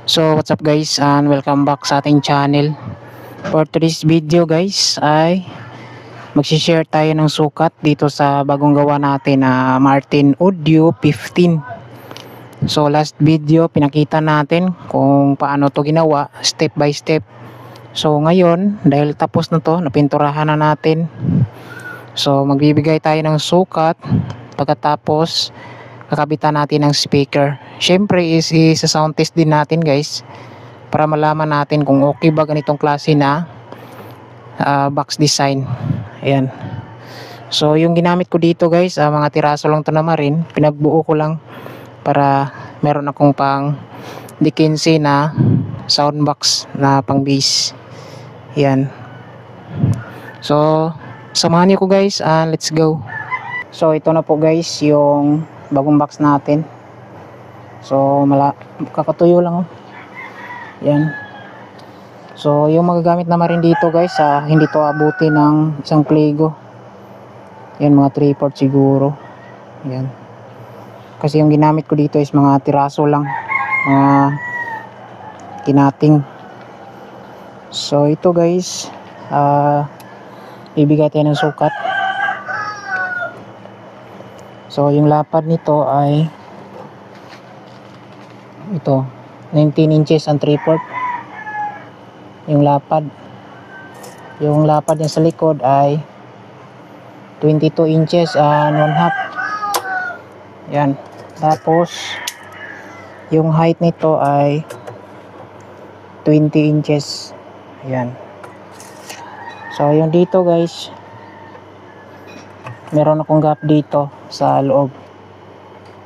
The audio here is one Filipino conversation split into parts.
So what's up guys, and welcome back sa ating channel. For today's video guys ay magsishare tayo ng sukat dito sa bagong gawa natin na Martin Audio 15. So last video pinakita natin kung paano to ginawa step by step. So ngayon dahil tapos na to, napinturahan na natin. So magbibigay tayo ng sukat pagkatapos kakabitan natin ng speaker. Syempre is sound test din natin guys para malaman natin kung okay ba ganitong klase na box design. Ayan. So yung ginamit ko dito guys, mga tiraso lang to na marin, pinagbuo ko lang para meron akong pang D15 na sound box na pang bass. Ayan. So samahan niyo ko guys, let's go. So ito na po guys yung bagong box natin. So kakatuyo lang. Yan. So yung magagamit naman rin dito guys, hindi to abuti ng isang pligo. Yan, mga 3/4 siguro. Yan. Kasi yung ginamit ko dito is mga tiraso lang, mga kinating. So ito guys, ibigay tayo ng sukat. So yung lapad nito ay ito, 19 inches and 3/4 yung lapad. Yung lapad niya sa likod ay 22 inches and 1/2. Yan. Tapos yung height nito ay 20 inches. Yan. So yung dito guys, meron akong gap dito sa loob,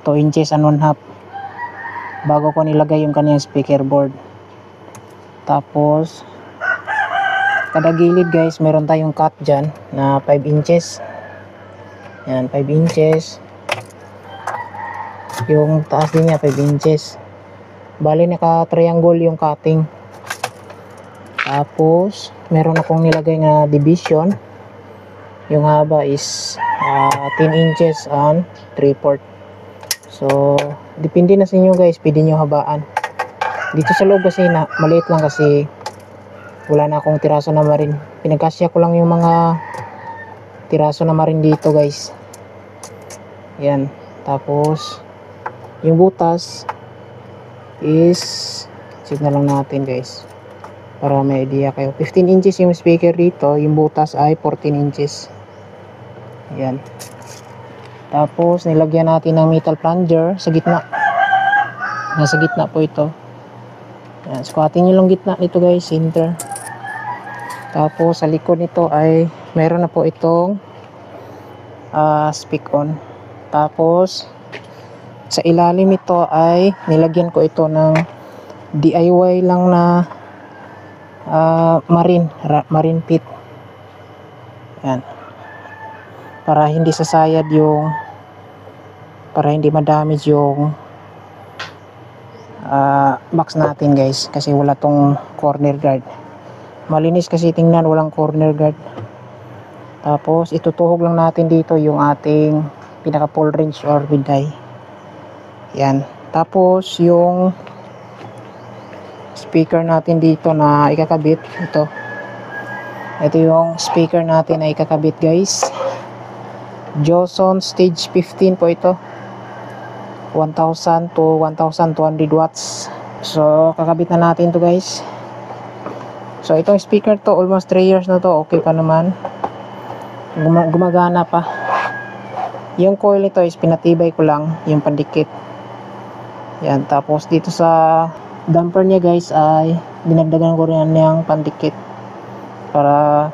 2 inches and 1/2 bago ko nilagay yung kanyang speaker board. Tapos kada gilid guys, meron tayong cut dyan na 5 inches. Yan, 5 inches. Yung taas din niya 5 inches. Bali naka triangle yung cutting. Tapos meron akong nilagay na division. Yung haba is 10 inches and 3/4. So depende na sa inyo guys, pwede nyo habaan. Dito sa loob kasi maliit lang kasi wala na akong tiraso na marin. Pinagkasya ko lang yung mga tiraso na marin dito guys. Yan. Tapos yung butas is check na lang natin guys para may idea kayo. 15 inches yung speaker dito, yung butas ay 14 inches. Yan. Tapos nilagyan natin ng metal plunger sa gitna. Nasa gitna po ito. Yan, squatin nyo lang gitna nito guys, center. Tapos sa likod nito ay meron na po itong speak on. Tapos sa ilalim ito ay nilagyan ko ito ng DIY lang na marine pit. Yan. Para hindi sasayad yung, para hindi ma-damage yung box natin guys, kasi wala tong corner guard. Malinis kasi tingnan, walang corner guard. Tapos itutuhog lang natin dito yung ating pinaka full range or biday. Yan. Tapos yung speaker natin dito na ikakabit, ito yung speaker natin na ikakabit guys. Joson Stage 15 po ito, 1000 to 1200 watts. So kakabit na natin to guys. So itong speaker to almost 3 years na to, okay pa naman, gumagana pa. Yung coil nito is pinatibay ko lang yung pandikit. Yan. Tapos dito sa damper niya guys ay dinagdagan ko rin yung pandikit para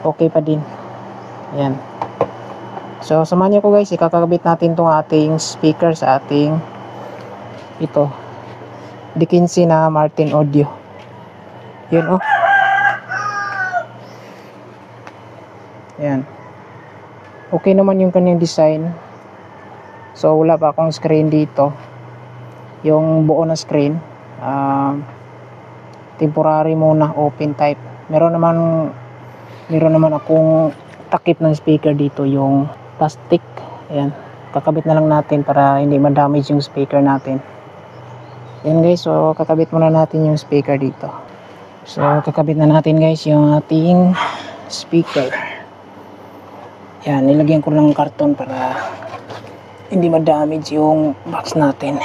okay pa din. Yan. So samahan niyo ko guys, ikakabit natin tong ating speaker sa ating D15 na Martin Audio. Yun yan. Okay naman yung kanyang design. So wala pa akong screen dito, yung buo na screen. Temporary muna, open type. Meron naman akong takip ng speaker dito, yung plastic. Ayan, kakabit na lang natin para hindi ma-damage yung speaker natin. Yan guys, so kakabit muna natin yung speaker dito. So kakabit na natin guys yung ating speaker. Yan, nilagyan ko ng karton para hindi ma-damage yung box natin.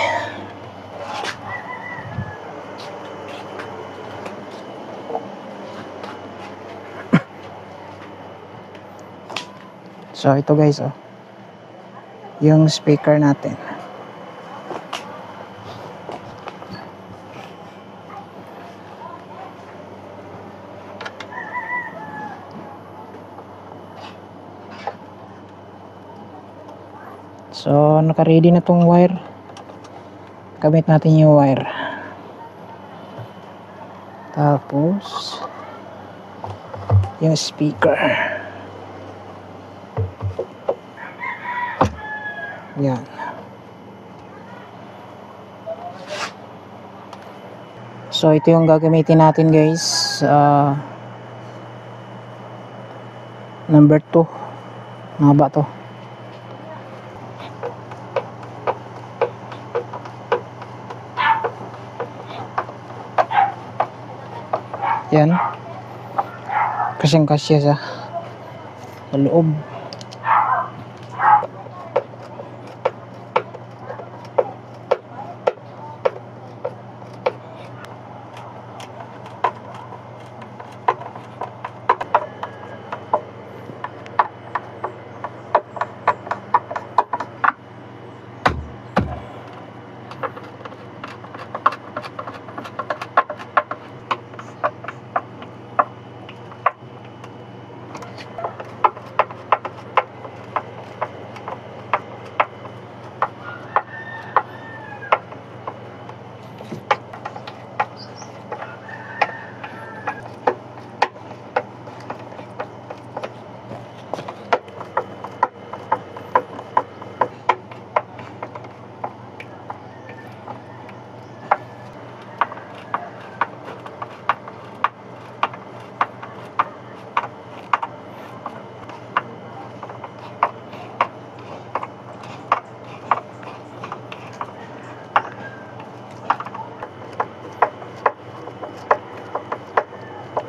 So ito guys, oh, yung speaker natin. So naka-ready na tong wire. Kabit natin yung wire. Tapos yung speaker. Yan. So ito yung gagamitin natin guys. Number 2. Mahaba to. Yan. Kasyang kasya sa loob.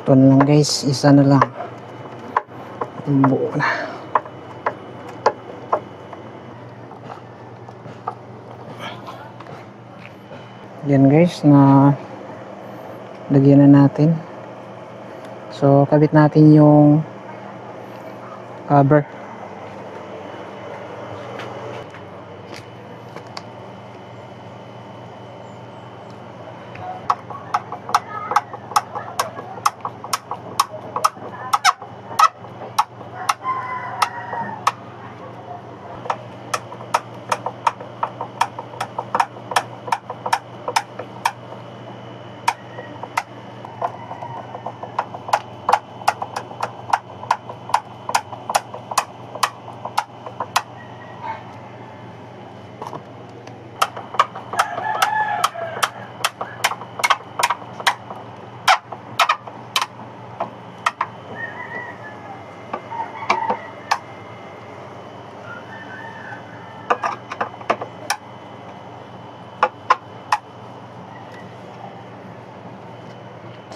Ito na lang guys, isa na lang. Buo na. Yan guys, na lagyan na natin. So kabit natin yung cover.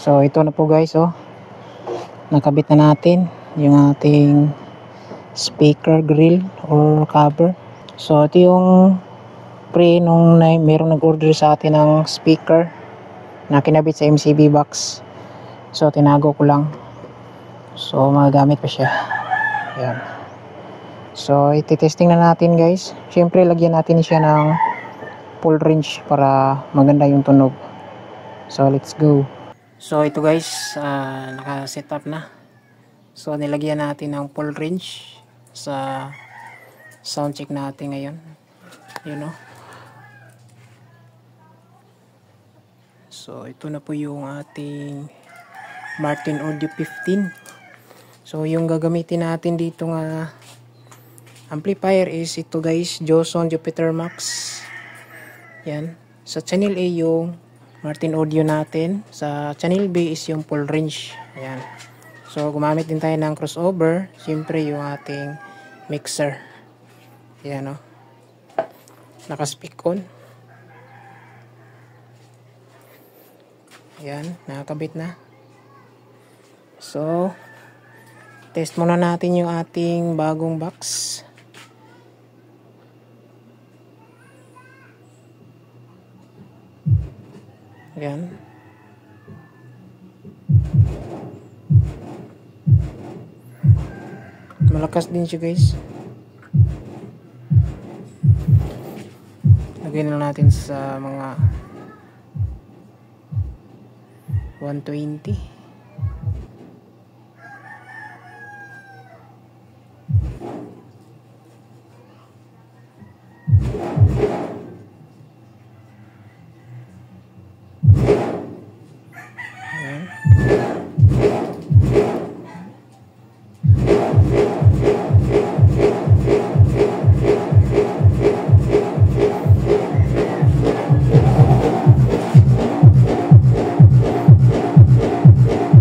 So ito na po guys, oh. Nakabit na natin yung ating speaker grill or cover. So ito yung pre nung merong nag-order sa atin ng speaker na kinabit sa MCB box. So tinago ko lang. So magagamit pa siya. Yan. So iti-testing na natin guys. Syempre lagyan natin siya ng full range para maganda yung tunog. So let's go. So ito guys, naka-set up na. So nilagyan natin ng full range sa sound check natin ngayon. You know. So ito na po yung ating Martin Audio 15. So yung gagamitin natin dito nga amplifier is ito guys, Joson Jupiter Max. Yan. Sa channel A yung Martin Audio natin. Sa channel B is yung full range. Ayan. So gumamit din tayo ng crossover. Siyempre yung ating mixer. Ayan o. Naka-speak on. Ayan, nakakabit na. So, test muna natin yung ating bagong box. Ayan. Malakas din siya guys. Lagyan na natin sa mga 120.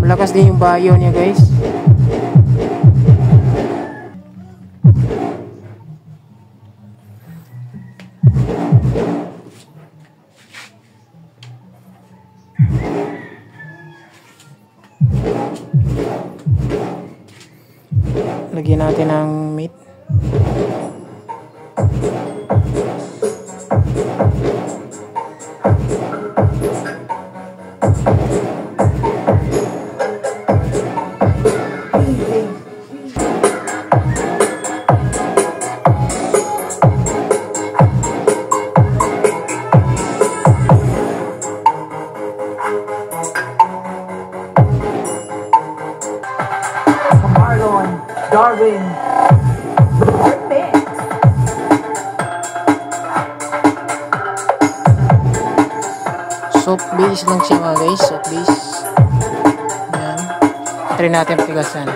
Malakas din yung bayo niya guys. Lagyan natin ng meat. Darwin. Soft base lang siya mga guys. Soft base. Ayan. Try natin patigasan.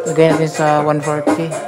Lagay natin sa 140.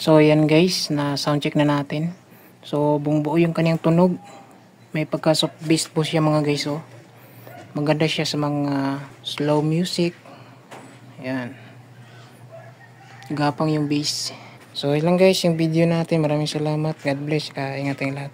So ayan guys, na sound check na natin. So buong buo yung kanyang tunog. May pagka soft bass po siya mga guys. Oh. Maganda siya sa mga slow music. Ayan. Gapang yung bass. So yun lang guys yung video natin. Maraming salamat. God bless. Ingat tayong lahat.